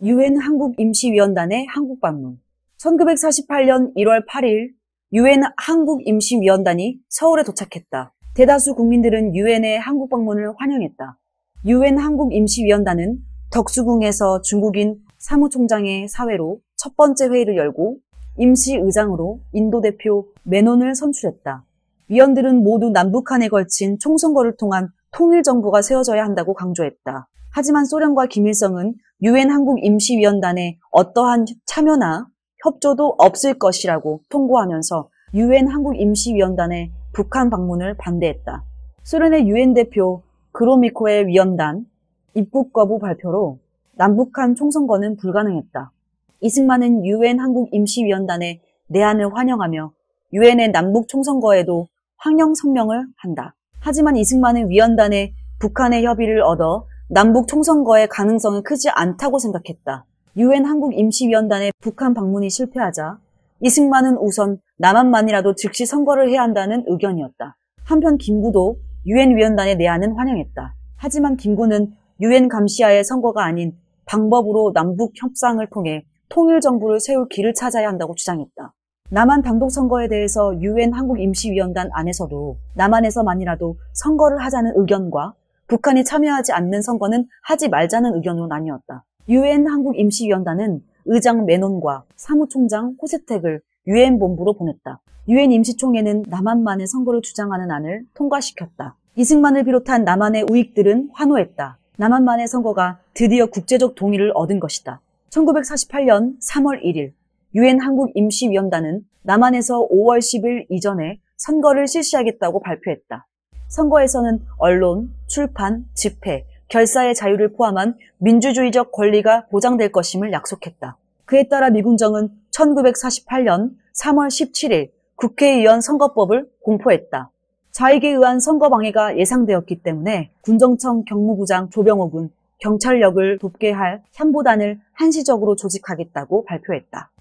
유엔 한국임시위원단의 한국 방문. 1948년 1월 8일 유엔 한국임시위원단이 서울에 도착했다. 대다수 국민들은 유엔의 한국 방문을 환영했다. 유엔 한국임시위원단은 덕수궁에서 중국인 사무총장의 사회로 첫 번째 회의를 열고 임시의장으로 인도 대표 메논을 선출했다. 위원들은 모두 남북한에 걸친 총선거를 통한 통일정부가 세워져야 한다고 강조했다. 하지만 소련과 김일성은 유엔 한국임시위원단에 어떠한 참여나 협조도 없을 것이라고 통보하면서 유엔 한국임시위원단의 북한 방문을 반대했다. 소련의 유엔 대표 그로미코의 위원단 입국 거부 발표로 남북한 총선거는 불가능했다. 이승만은 유엔 한국임시위원단의 내한을 환영하며 유엔의 남북 총선거에도 환영 성명을 한다. 하지만 이승만은 위원단의 북한의 협의를 얻어 남북 총선거의 가능성은 크지 않다고 생각했다. 유엔 한국임시위원단의 북한 방문이 실패하자 이승만은 우선 남한만이라도 즉시 선거를 해야 한다는 의견이었다. 한편 김구도 유엔 위원단의 내한은 환영했다. 하지만 김구는 유엔 감시하에 선거가 아닌 방법으로 남북 협상을 통해 통일정부를 세울 길을 찾아야 한다고 주장했다. 남한 단독 선거에 대해서 유엔 한국임시위원단 안에서도 남한에서만이라도 선거를 하자는 의견과 북한이 참여하지 않는 선거는 하지 말자는 의견으로 나뉘었다. 유엔 한국임시위원단은 의장 메논과 사무총장 호세택을 유엔 본부로 보냈다. 유엔 임시총회는 남한만의 선거를 주장하는 안을 통과시켰다. 이승만을 비롯한 남한의 우익들은 환호했다. 남한만의 선거가 드디어 국제적 동의를 얻은 것이다. 1948년 3월 1일 유엔 한국임시위원단은 남한에서 5월 10일 이전에 선거를 실시하겠다고 발표했다. 선거에서는 언론, 출판, 집회, 결사의 자유를 포함한 민주주의적 권리가 보장될 것임을 약속했다. 그에 따라 미군정은 1948년 3월 17일 국회의원 선거법을 공포했다. 좌익에 의한 선거 방해가 예상되었기 때문에 군정청 경무부장 조병옥은 경찰력을 돕게 할 현보단을 한시적으로 조직하겠다고 발표했다.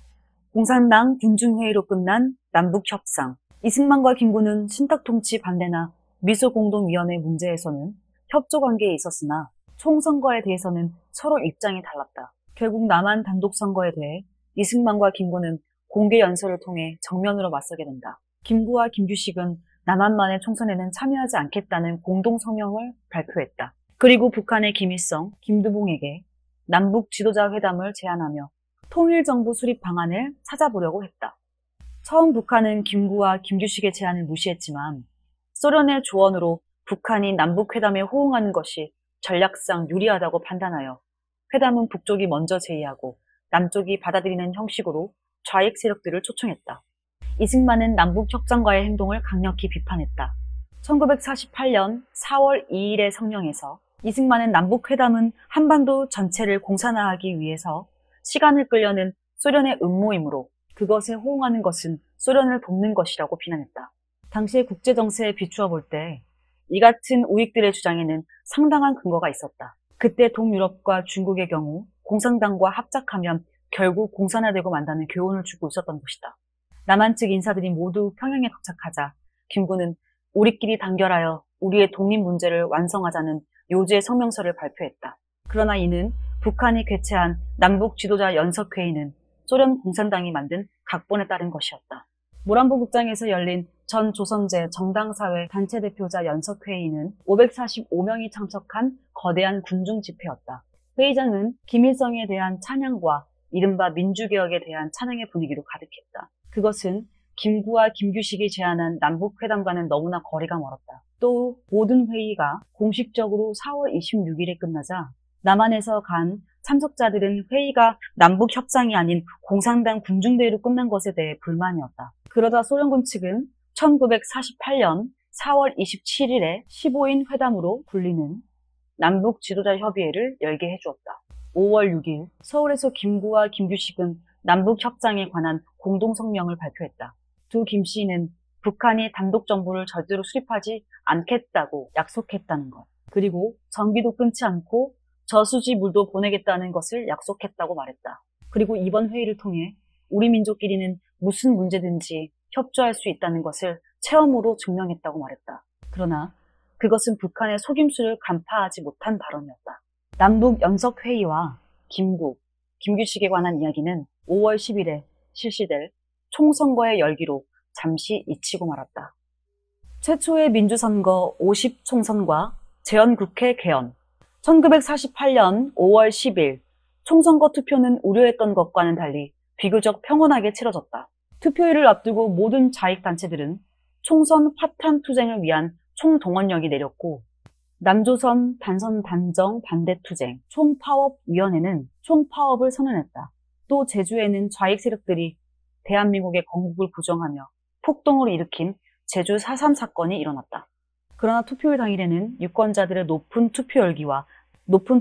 공산당 군중회의로 끝난 남북협상. 이승만과 김구는 신탁통치 반대나 미소공동위원회 문제에서는 협조관계에 있었으나 총선거에 대해서는 서로 입장이 달랐다. 결국 남한 단독선거에 대해 이승만과 김구는 공개연설을 통해 정면으로 맞서게 된다. 김구와 김규식은 남한만의 총선에는 참여하지 않겠다는 공동성명을 발표했다. 그리고 북한의 김일성, 김두봉에게 남북 지도자 회담을 제안하며 통일정부 수립 방안을 찾아보려고 했다. 처음 북한은 김구와 김규식의 제안을 무시했지만 소련의 조언으로 북한이 남북회담에 호응하는 것이 전략상 유리하다고 판단하여 회담은 북쪽이 먼저 제의하고 남쪽이 받아들이는 형식으로 좌익 세력들을 초청했다. 이승만은 남북협상과의 행동을 강력히 비판했다. 1948년 4월 2일의 성명에서 이승만은 남북회담은 한반도 전체를 공산화하기 위해서 시간을 끌려는 소련의 음모이므로 그것에 호응하는 것은 소련을 돕는 것이라고 비난했다. 당시의 국제정세에 비추어 볼 때 이 같은 우익들의 주장에는 상당한 근거가 있었다. 그때 동유럽과 중국의 경우 공산당과 합작하면 결국 공산화되고 만다는 교훈을 주고 있었던 것이다. 남한 측 인사들이 모두 평양에 도착하자 김구는 우리끼리 단결하여 우리의 독립 문제를 완성하자는 요지의 성명서를 발표했다. 그러나 이는 북한이 개최한 남북 지도자 연석회의는 소련 공산당이 만든 각본에 따른 것이었다. 모란봉 극장에서 열린 전 조선제 정당사회 단체 대표자 연석회의는 545명이 참석한 거대한 군중 집회였다. 회의장은 김일성에 대한 찬양과 이른바 민주개혁에 대한 찬양의 분위기로 가득했다. 그것은 김구와 김규식이 제안한 남북회담과는 너무나 거리가 멀었다. 또 모든 회의가 공식적으로 4월 26일에 끝나자 남한에서 간 참석자들은 회의가 남북협상이 아닌 공산당 군중대회로 끝난 것에 대해 불만이었다. 그러다 소련군 측은 1948년 4월 27일에 15인 회담으로 불리는 남북 지도자 협의회를 열게 해주었다. 5월 6일 서울에서 김구와 김규식은 남북 협상에 관한 공동성명을 발표했다. 두 김씨는 북한이 단독정부를 절대로 수립하지 않겠다고 약속했다는 것, 그리고 전기도 끊지 않고 저수지 물도 보내겠다는 것을 약속했다고 말했다. 그리고 이번 회의를 통해 우리 민족끼리는 무슨 문제든지 협조할 수 있다는 것을 체험으로 증명했다고 말했다. 그러나 그것은 북한의 속임수를 간파하지 못한 발언이었다. 남북 연석회의와 김구, 김규식에 관한 이야기는 5월 10일에 실시될 총선거의 열기로 잠시 잊히고 말았다. 최초의 민주선거 50총선과 재헌국회 개헌. 1948년 5월 10일 총선거 투표는 우려했던 것과는 달리 비교적 평온하게 치러졌다. 투표일을 앞두고 모든 자익단체들은 총선 파탄 투쟁을 위한 총동원령이 내렸고, 남조선 단선 단정 반대 투쟁 총파업위원회는 총파업을 선언했다. 또 제주에는 좌익 세력들이 대한민국의 건국을 부정하며 폭동을 일으킨 제주 4.3 사건이 일어났다. 그러나 투표일 당일에는 유권자들의 높은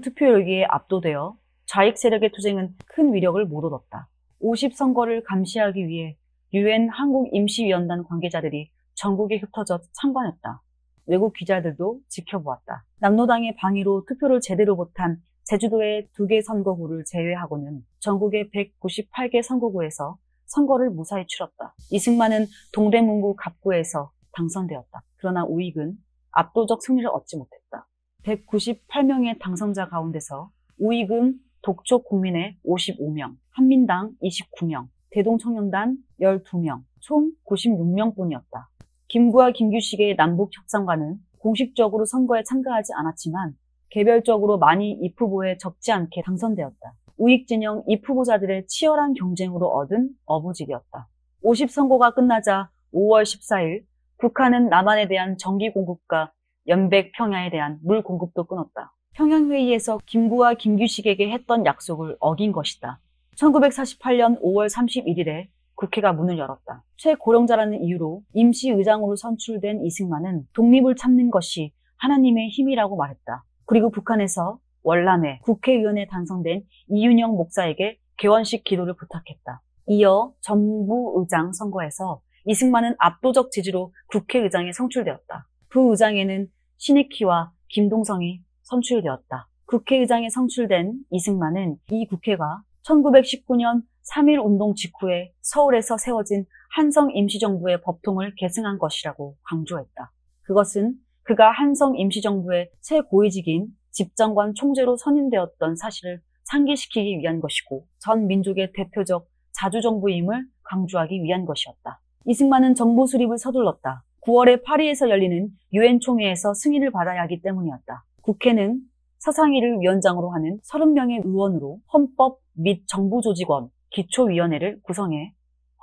투표열기에 압도되어 좌익 세력의 투쟁은 큰 위력을 못 얻었다. 50선거를 감시하기 위해 유엔 한국임시위원단 관계자들이 전국에 흩어져 참관했다. 외국 기자들도 지켜보았다. 남로당의 방해로 투표를 제대로 못한 제주도의 2개 선거구를 제외하고는 전국의 198개 선거구에서 선거를 무사히 치렀다. 이승만은 동대문구 갑구에서 당선되었다. 그러나 우익은 압도적 승리를 얻지 못했다. 198명의 당선자 가운데서 우익은 독촉 국민의 55명, 한민당 29명, 대동청년단 12명, 총 96명뿐이었다. 김구와 김규식의 남북협상과는 공식적으로 선거에 참가하지 않았지만 개별적으로 많이 입 후보에 적지 않게 당선되었다. 우익 진영 입 후보자들의 치열한 경쟁으로 얻은 어부질이었다. 50선거가 끝나자 5월 14일 북한은 남한에 대한 전기 공급과 연백 평야에 대한 물 공급도 끊었다. 평양회의에서 김구와 김규식에게 했던 약속을 어긴 것이다. 1948년 5월 31일에 국회가 문을 열었다. 최고령자라는 이유로 임시의장으로 선출된 이승만은 독립을 찾는 것이 하나님의 힘이라고 말했다. 그리고 북한에서 월남에 국회의원에 당선된 이윤영 목사에게 개원식 기도를 부탁했다. 이어 전부의장 선거에서 이승만은 압도적 지지로 국회의장에 선출되었다. 부의장에는 신익희와 김동성이 선출되었다. 국회의장에 선출된 이승만은 이 국회가 1919년 3.1운동 직후에 서울에서 세워진 한성 임시정부의 법통을 계승한 것이라고 강조했다. 그것은 그가 한성 임시정부의 최고위직인 집정관 총재로 선임되었던 사실을 상기시키기 위한 것이고 전 민족의 대표적 자주정부임을 강조하기 위한 것이었다. 이승만은 정부 수립을 서둘렀다. 9월에 파리에서 열리는 유엔 총회에서 승인을 받아야 하기 때문이었다. 국회는 서상일을 위원장으로 하는 30명의 의원으로 헌법 및 정부조직원 기초위원회를 구성해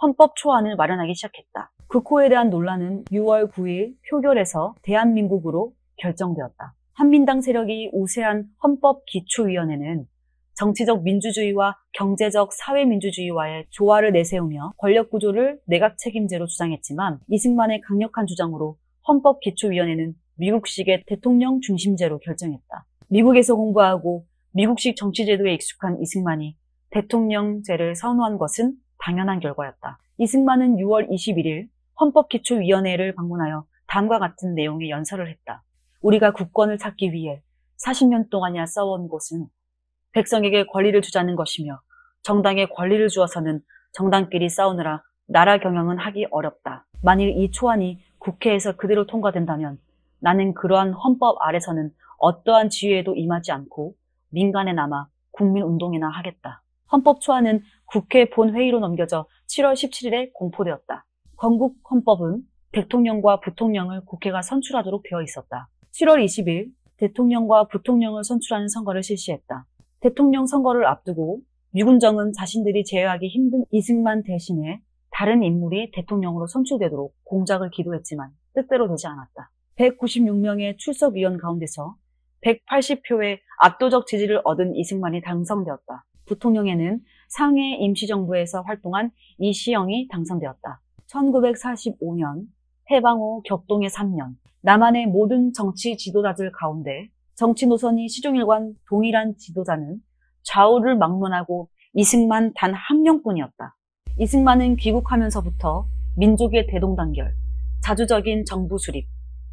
헌법 초안을 마련하기 시작했다. 국호에 대한 논란은 6월 9일 표결에서 대한민국으로 결정되었다. 한민당 세력이 우세한 헌법 기초위원회는 정치적 민주주의와 경제적 사회민주주의와의 조화를 내세우며 권력구조를 내각 책임제로 주장했지만 이승만의 강력한 주장으로 헌법 기초위원회는 미국식의 대통령 중심제로 결정했다. 미국에서 공부하고 미국식 정치제도에 익숙한 이승만이 대통령제를 선호한 것은 당연한 결과였다. 이승만은 6월 21일 헌법기초위원회를 방문하여 다음과 같은 내용의 연설을 했다. 우리가 국권을 찾기 위해 40년 동안이나 싸워온 것은 백성에게 권리를 주자는 것이며 정당에 권리를 주어서는 정당끼리 싸우느라 나라 경영은 하기 어렵다. 만일 이 초안이 국회에서 그대로 통과된다면 나는 그러한 헌법 아래서는 어떠한 지위에도 임하지 않고 민간에 남아 국민운동이나 하겠다. 헌법 초안은 국회 본회의로 넘겨져 7월 17일에 공포되었다. 건국 헌법은 대통령과 부통령을 국회가 선출하도록 되어 있었다. 7월 20일 대통령과 부통령을 선출하는 선거를 실시했다. 대통령 선거를 앞두고 유군정은 자신들이 제어하기 힘든 이승만 대신에 다른 인물이 대통령으로 선출되도록 공작을 기도했지만 뜻대로 되지 않았다. 196명의 출석위원 가운데서 180표의 압도적 지지를 얻은 이승만이 당선되었다. 부통령에는 상해 임시정부에서 활동한 이시영이 당선되었다. 1945년 해방 후 격동의 3년, 남한의 모든 정치 지도자들 가운데 정치 노선이 시종일관 동일한 지도자는 좌우를 막론하고 이승만 단 한 명뿐이었다. 이승만은 귀국하면서부터 민족의 대동단결, 자주적인 정부 수립,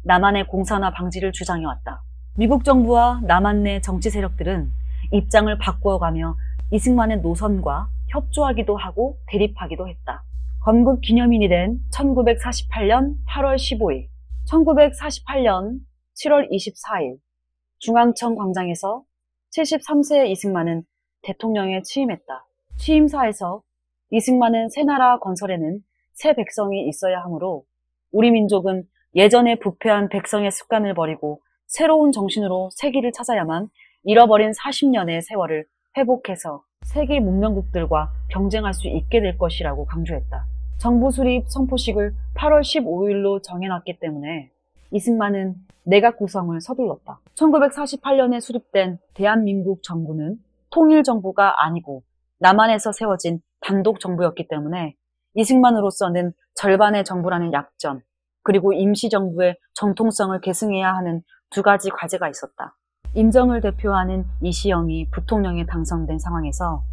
남한의 공산화 방지를 주장해왔다. 미국 정부와 남한 내 정치 세력들은 입장을 바꾸어가며 이승만의 노선과 협조하기도 하고 대립하기도 했다. 건국 기념일이 된 1948년 8월 15일, 1948년 7월 24일 중앙청 광장에서 73세의 이승만은 대통령에 취임했다. 취임사에서 이승만은 새 나라 건설에는 새 백성이 있어야 하므로 우리 민족은 예전에 부패한 백성의 습관을 버리고 새로운 정신으로 새 길을 찾아야만 잃어버린 40년의 세월을 회복해서 세계 문명국들과 경쟁할 수 있게 될 것이라고 강조했다. 정부 수립 선포식을 8월 15일로 정해놨기 때문에 이승만은 내각 구성을 서둘렀다. 1948년에 수립된 대한민국 정부는 통일정부가 아니고 남한에서 세워진 단독 정부였기 때문에 이승만으로서는 절반의 정부라는 약점, 그리고 임시정부의 정통성을 계승해야 하는 두 가지 과제가 있었다. 임정을 대표하는 이시영이 부통령에 당선된 상황에서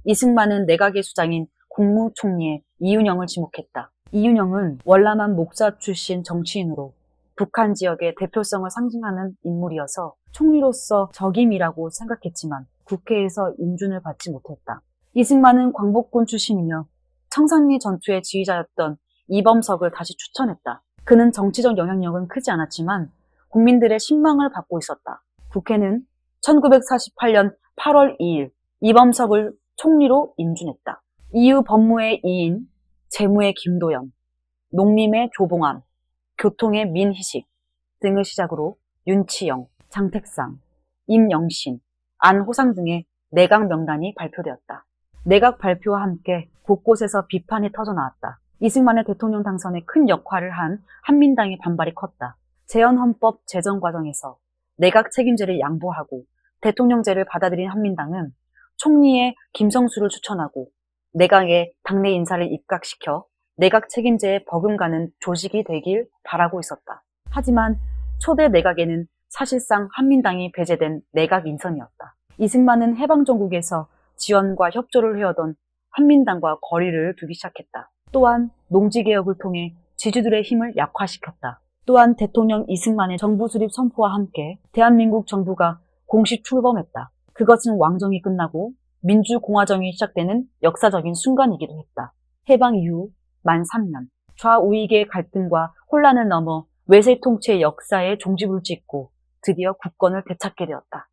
이승만은 내각의 수장인 국무총리에 이윤영을 지목했다. 이윤영은 월남한 목사 출신 정치인으로 북한 지역의 대표성을 상징하는 인물이어서 총리로서 적임이라고 생각했지만 국회에서 인준을 받지 못했다. 이승만은 광복군 출신이며 청산리 전투의 지휘자였던 이범석을 다시 추천했다. 그는 정치적 영향력은 크지 않았지만 국민들의 신망을 받고 있었다. 국회는 1948년 8월 2일 이범석을 총리로 인준했다. 이후 법무의 이인, 재무의 김도연, 농림의 조봉암, 교통의 민희식 등을 시작으로 윤치영, 장택상, 임영신, 안호상 등의 내각 명단이 발표되었다. 내각 발표와 함께 곳곳에서 비판이 터져나왔다. 이승만의 대통령 당선에 큰 역할을 한 한민당의 반발이 컸다. 재헌헌법 제정 과정에서 내각 책임제를 양보하고 대통령제를 받아들인 한민당은 총리에 김성수를 추천하고 내각에 당내 인사를 입각시켜 내각 책임제에 버금가는 조직이 되길 바라고 있었다. 하지만 초대 내각에는 사실상 한민당이 배제된 내각 인선이었다. 이승만은 해방정국에서 지원과 협조를 해오던 한민당과 거리를 두기 시작했다. 또한 농지개혁을 통해 지주들의 힘을 약화시켰다. 또한 대통령 이승만의 정부 수립 선포와 함께 대한민국 정부가 공식 출범했다. 그것은 왕정이 끝나고 민주공화정이 시작되는 역사적인 순간이기도 했다. 해방 이후 만 3년, 좌우익의 갈등과 혼란을 넘어 외세 통치의 역사에 종지부를 찍고 드디어 국권을 되찾게 되었다.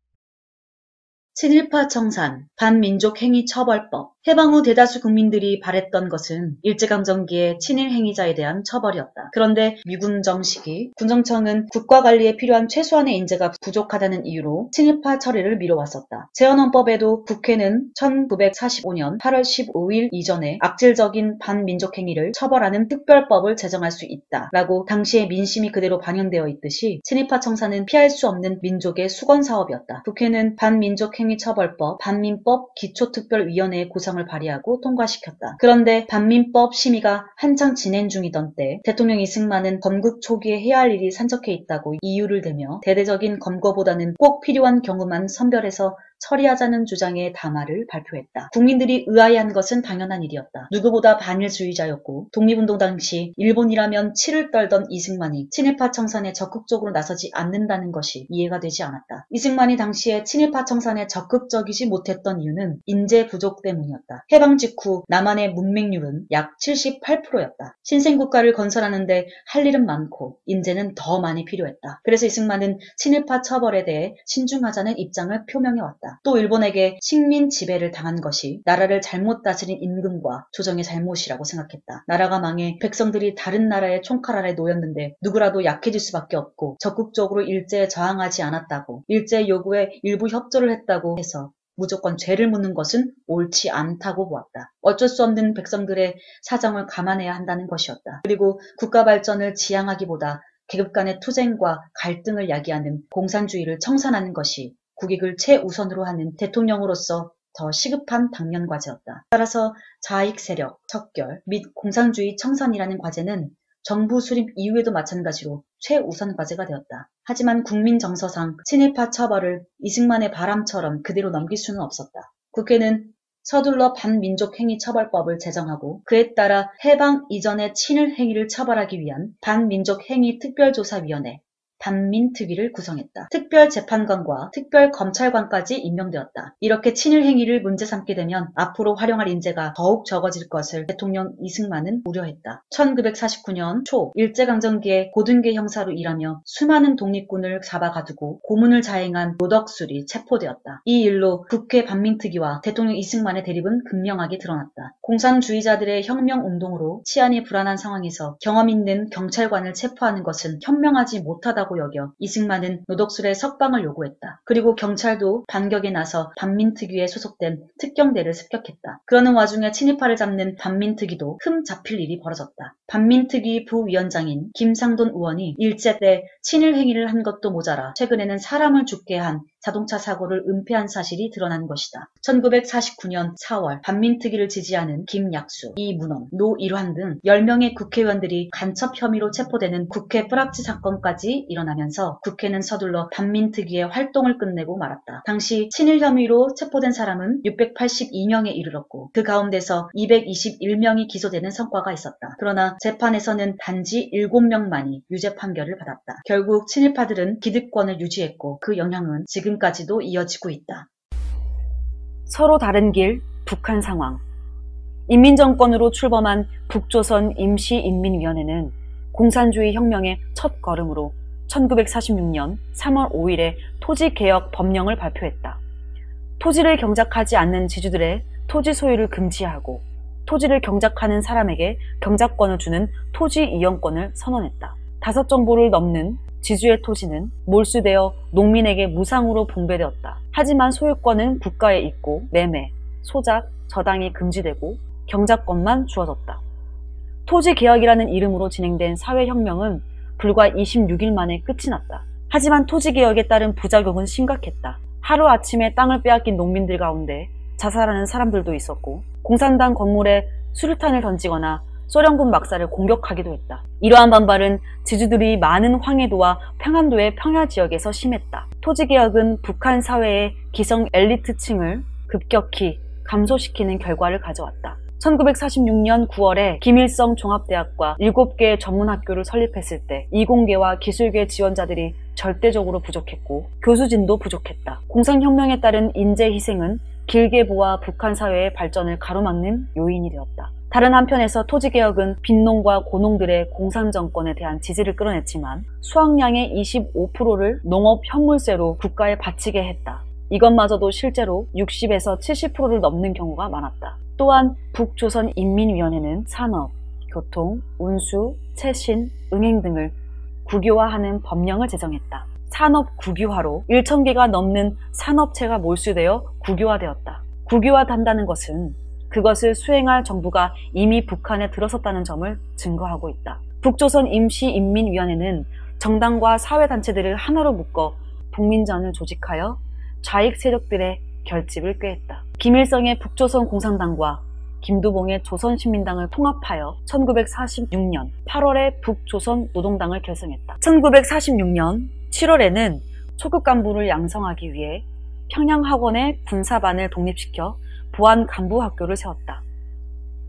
친일파 청산, 반민족행위처벌법. 해방 후 대다수 국민들이 바랬던 것은 일제강점기의 친일행위자에 대한 처벌이었다. 그런데 미군정 시기 군정청은 국가관리에 필요한 최소한의 인재가 부족하다는 이유로 친일파 처리를 미뤄왔었다. 재헌헌법에도 국회는 1945년 8월 15일 이전에 악질적인 반민족행위를 처벌하는 특별법을 제정할 수 있다 라고 당시의 민심이 그대로 반영되어 있듯이 친일파 청산은 피할 수 없는 민족의 수건사업이었다. 국회는 반민족행위처벌법, 반민법 기초특별위원회의 구성을 발의하고 통과시켰다. 그런데 반민법 심의가 한창 진행 중이던 때 대통령 이승만은 건국 초기에 해야 할 일이 산적해 있다고 이유를 대며 대대적인 검거보다는 꼭 필요한 경우만 선별해서 처리하자는 주장의 담화를 발표했다. 국민들이 의아해한 것은 당연한 일이었다. 누구보다 반일주의자였고 독립운동 당시 일본이라면 치를 떨던 이승만이 친일파 청산에 적극적으로 나서지 않는다는 것이 이해가 되지 않았다. 이승만이 당시에 친일파 청산에 적극적이지 못했던 이유는 인재 부족 때문이었다. 해방 직후 남한의 문맹률은 약 78%였다. 신생국가를 건설하는데 할 일은 많고 인재는 더 많이 필요했다. 그래서 이승만은 친일파 처벌에 대해 신중하자는 입장을 표명해왔다. 또 일본에게 식민 지배를 당한 것이 나라를 잘못 다스린 임금과 조정의 잘못이라고 생각했다. 나라가 망해 백성들이 다른 나라의 총칼 아래 놓였는데 누구라도 약해질 수밖에 없고 적극적으로 일제에 저항하지 않았다고, 일제 요구에 일부 협조를 했다고 해서 무조건 죄를 묻는 것은 옳지 않다고 보았다. 어쩔 수 없는 백성들의 사정을 감안해야 한다는 것이었다. 그리고 국가 발전을 지향하기보다 계급 간의 투쟁과 갈등을 야기하는 공산주의를 청산하는 것이 국익을 최우선으로 하는 대통령으로서 더 시급한 당면 과제였다. 따라서 좌익 세력, 척결 및 공산주의 청산이라는 과제는 정부 수립 이후에도 마찬가지로 최우선 과제가 되었다. 하지만 국민 정서상 친일파 처벌을 이승만의 바람처럼 그대로 넘길 수는 없었다. 국회는 서둘러 반민족행위처벌법을 제정하고 그에 따라 해방 이전의 친일 행위를 처벌하기 위한 반민족행위특별조사위원회, 반민특위를 구성했다. 특별재판관과 특별검찰관까지 임명되었다. 이렇게 친일 행위를 문제 삼게 되면 앞으로 활용할 인재가 더욱 적어질 것을 대통령 이승만은 우려했다. 1949년 초 일제강점기에 고등계 형사로 일하며 수많은 독립군을 잡아가두고 고문을 자행한 노덕술이 체포되었다. 이 일로 국회 반민특위와 대통령 이승만의 대립은 극명하게 드러났다. 공산주의자들의 혁명운동으로 치안이 불안한 상황에서 경험 있는 경찰관을 체포하는 것은 현명하지 못하다고 여겨 이승만은 노덕술의 석방을 요구했다. 그리고 경찰도 반격에 나서 반민특위에 소속된 특경대를 습격했다. 그러는 와중에 친일파를 잡는 반민특위도 흠 잡힐 일이 벌어졌다. 반민특위 부위원장인 김상돈 의원이 일제 때 친일 행위를 한 것도 모자라 최근에는 사람을 죽게 한 자동차 사고를 은폐한 사실이 드러난 것이다. 1949년 4월 반민특위를 지지하는 김약수, 이문원, 노일환 등 10명의 국회의원들이 간첩 혐의로 체포되는 국회 뿌락지 사건까지 일어나면서 국회는 서둘러 반민특위의 활동을 끝내고 말았다. 당시 친일 혐의로 체포된 사람은 682명에 이르렀고 그 가운데서 221명이 기소되는 성과가 있었다. 그러나 재판에서는 단지 7명만이 유죄 판결을 받았다. 결국 친일파들은 기득권을 유지했고 그 영향은 지금까지도 이어지고 있다. 서로 다른 길, 북한 상황. 인민정권으로 출범한 북조선 임시인민위원회는 공산주의 혁명의 첫 걸음으로 1946년 3월 5일에 토지개혁 법령을 발표했다. 토지를 경작하지 않는 지주들의 토지 소유를 금지하고 토지를 경작하는 사람에게 경작권을 주는 토지 이용권을 선언했다. 5정보를 넘는 지주의 토지는 몰수되어 농민에게 무상으로 분배되었다. 하지만 소유권은 국가에 있고 매매, 소작, 저당이 금지되고 경작권만 주어졌다. 토지개혁이라는 이름으로 진행된 사회혁명은 불과 26일 만에 끝이 났다. 하지만 토지개혁에 따른 부작용은 심각했다. 하루아침에 땅을 빼앗긴 농민들 가운데 자살하는 사람들도 있었고 공산당 건물에 수류탄을 던지거나 소련군 막사를 공격하기도 했다. 이러한 반발은 지주들이 많은 황해도와 평안도의 평야지역에서 심했다. 토지개혁은 북한 사회의 기성 엘리트층을 급격히 감소시키는 결과를 가져왔다. 1946년 9월에 김일성 종합대학과 7개의 전문학교를 설립했을 때 이공계와 기술계 지원자들이 절대적으로 부족했고 교수진도 부족했다. 공산혁명에 따른 인재 희생은 길게 보아 북한 사회의 발전을 가로막는 요인이 되었다. 다른 한편에서 토지개혁은 빈농과 고농들의 공산정권에 대한 지지를 끌어냈지만 수확량의 25%를 농업 현물세로 국가에 바치게 했다. 이것마저도 실제로 60에서 70%를 넘는 경우가 많았다. 또한 북조선인민위원회는 산업, 교통, 운수, 채신, 은행 등을 국유화하는 법령을 제정했다. 산업 국유화로 1,000개가 넘는 산업체가 몰수되어 국유화되었다. 국유화한다는 것은 그것을 수행할 정부가 이미 북한에 들어섰다는 점을 증거하고 있다. 북조선 임시인민위원회는 정당과 사회단체들을 하나로 묶어 북민전을 조직하여 좌익 세력들의 결집을 꾀했다. 김일성의 북조선 공산당과 김두봉의 조선신민당을 통합하여 1946년 8월에 북조선 노동당을 결성했다. 1946년 7월에는 초급 간부를 양성하기 위해 평양학원의 군사반을 독립시켜 보안 간부 학교를 세웠다.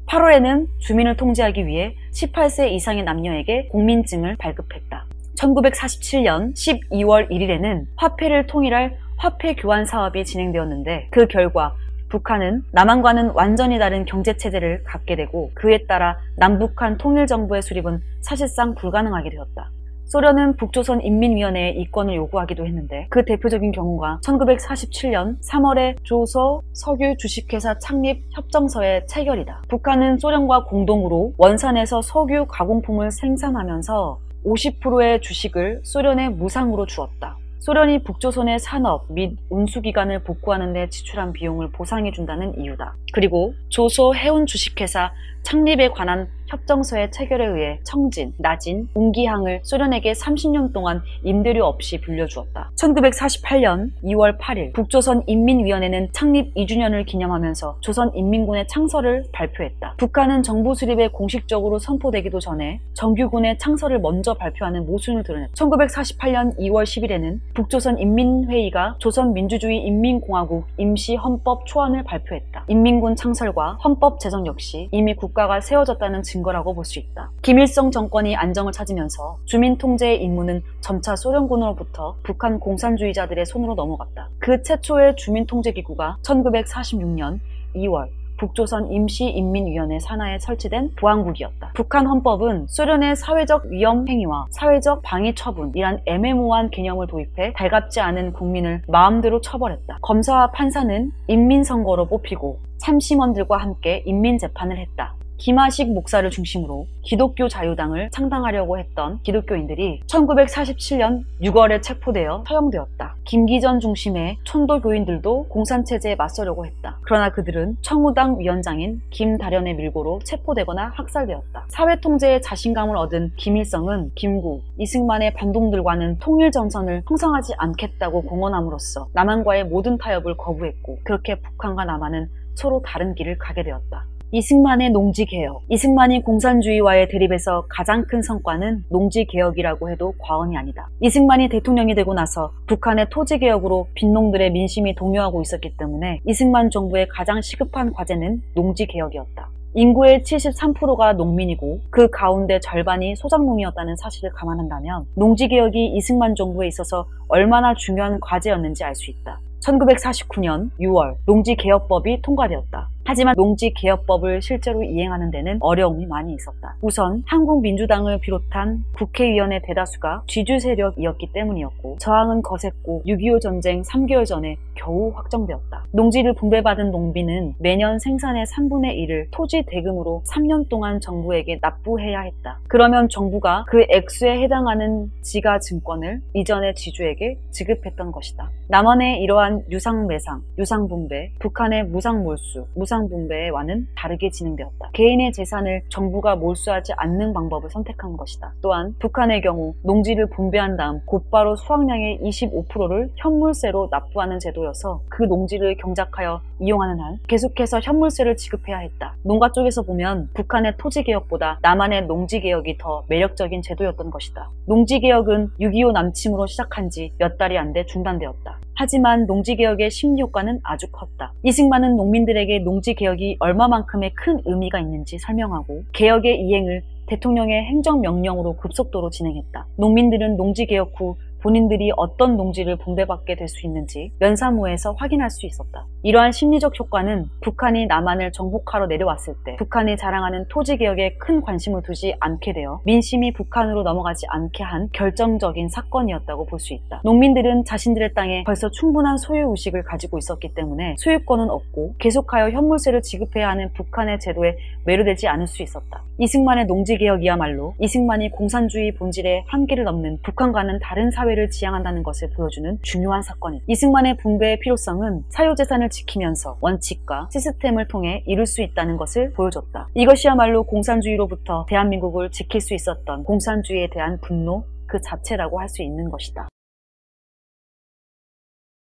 8월에는 주민을 통제하기 위해 18세 이상의 남녀에게 공민증을 발급했다. 1947년 12월 1일에는 화폐를 통일할 화폐 교환 사업이 진행되었는데 그 결과 북한은 남한과는 완전히 다른 경제체제를 갖게 되고 그에 따라 남북한 통일정부의 수립은 사실상 불가능하게 되었다. 소련은 북조선인민위원회에 이권을 요구하기도 했는데 그 대표적인 경우가 1947년 3월에 조서 석유 주식회사 창립 협정서의 체결이다. 북한은 소련과 공동으로 원산에서 석유 가공품을 생산하면서 50%의 주식을 소련에 무상으로 주었다. 소련이 북조선의 산업 및 운수기관을 복구하는 데 지출한 비용을 보상해준다는 이유다. 그리고 조소 해운 주식회사 창립에 관한 협정서의 체결에 의해 청진, 나진, 웅기항을 소련에게 30년 동안 임대료 없이 빌려주었다. 1948년 2월 8일 북조선인민위원회는 창립 2주년을 기념하면서 조선인민군의 창설을 발표했다. 북한은 정부 수립에 공식적으로 선포되기도 전에 정규군의 창설을 먼저 발표하는 모순을 드러냈다. 1948년 2월 10일에는 북조선인민회의가 조선민주주의인민공화국 임시헌법 초안을 발표했다. 인민군 창설과 헌법 제정 역시 이미 국가가 세워졌다는 증거 증거라고 볼 수 있다. 김일성 정권이 안정을 찾으면서 주민 통제의 임무는 점차 소련군으로부터 북한 공산주의자들의 손으로 넘어갔다. 그 최초의 주민 통제 기구가 1946년 2월 북조선 임시인민위원회 산하에 설치된 보안국이었다. 북한 헌법은 소련의 사회적 위험 행위와 사회적 방위 처분이란 애매모호한 개념을 도입해 달갑지 않은 국민을 마음대로 처벌했다. 검사와 판사는 인민선거로 뽑히고 참심원들과 함께 인민재판을 했다. 김하식 목사를 중심으로 기독교 자유당을 창당하려고 했던 기독교인들이 1947년 6월에 체포되어 처형되었다. 김기전 중심의 촌도교인들도 공산체제에 맞서려고 했다. 그러나 그들은 청우당 위원장인 김다련의 밀고로 체포되거나 학살되었다. 사회통제에 자신감을 얻은 김일성은 김구, 이승만의 반동들과는 통일전선을 형성하지 않겠다고 공언함으로써 남한과의 모든 타협을 거부했고, 그렇게 북한과 남한은 서로 다른 길을 가게 되었다. 이승만의 농지개혁. 이승만이 공산주의와의 대립에서 가장 큰 성과는 농지개혁이라고 해도 과언이 아니다. 이승만이 대통령이 되고 나서 북한의 토지개혁으로 빈농들의 민심이 동요하고 있었기 때문에 이승만 정부의 가장 시급한 과제는 농지개혁이었다. 인구의 73%가 농민이고 그 가운데 절반이 소작농이었다는 사실을 감안한다면 농지개혁이 이승만 정부에 있어서 얼마나 중요한 과제였는지 알 수 있다. 1949년 6월 농지개혁법이 통과되었다. 하지만 농지개혁법을 실제로 이행하는 데는 어려움이 많이 있었다. 우선 한국민주당을 비롯한 국회의원의 대다수가 쥐주 세력이었기 때문이었고, 저항은 거셌고 6.25 전쟁 3개월 전에 겨우 확정되었다. 농지를 분배받은 농민은 매년 생산의 3분의 1을 토지 대금으로 3년 동안 정부에게 납부해야 했다. 그러면 정부가 그 액수에 해당하는 지가증권을 이전의 지주에게 지급했던 것이다. 남한의 이러한 유상매상, 유상분배, 북한의 무상몰수, 무상분배와는 다르게 진행되었다. 개인의 재산을 정부가 몰수하지 않는 방법을 선택한 것이다. 또한 북한의 경우 농지를 분배한 다음 곧바로 수확량의 25%를 현물세로 납부하는 제도여서 그 농지를 경작하여 이용하는 한 계속해서 현물세를 지급해야 했다. 농가 쪽에서 보면 북한의 토지개혁보다 남한의 농지개혁이 더 매력적인 제도였던 것이다. 농지개혁은 6.25 남침으로 시작한 지 몇 달이 안 돼 중단되었다. 하지만 농지개혁의 심리효과는 아주 컸다. 이승만은 농민들에게 농지개혁이 얼마만큼의 큰 의미가 있는지 설명하고 개혁의 이행을 대통령의 행정명령으로 급속도로 진행했다. 농민들은 농지개혁 후 본인들이 어떤 농지를 분배받게 될 수 있는지 면사무에서 확인할 수 있었다. 이러한 심리적 효과는 북한이 남한을 정복하러 내려왔을 때 북한이 자랑하는 토지개혁에 큰 관심을 두지 않게 되어 민심이 북한으로 넘어가지 않게 한 결정적인 사건이었다고 볼 수 있다. 농민들은 자신들의 땅에 벌써 충분한 소유의식을 가지고 있었기 때문에 소유권은 없고 계속하여 현물세를 지급해야 하는 북한의 제도에 매료되지 않을 수 있었다. 이승만의 농지개혁이야말로 이승만이 공산주의 본질의 한계를 넘는 북한과는 다른 사회를 지향한다는 것을 보여주는 중요한 사건이다. 이승만의 분배의 필요성은 사유재산을 지키면서 원칙과 시스템을 통해 이룰 수 있다는 것을 보여줬다. 이것이야말로 공산주의로부터 대한민국을 지킬 수 있었던 공산주의에 대한 분노 그 자체라고 할 수 있는 것이다.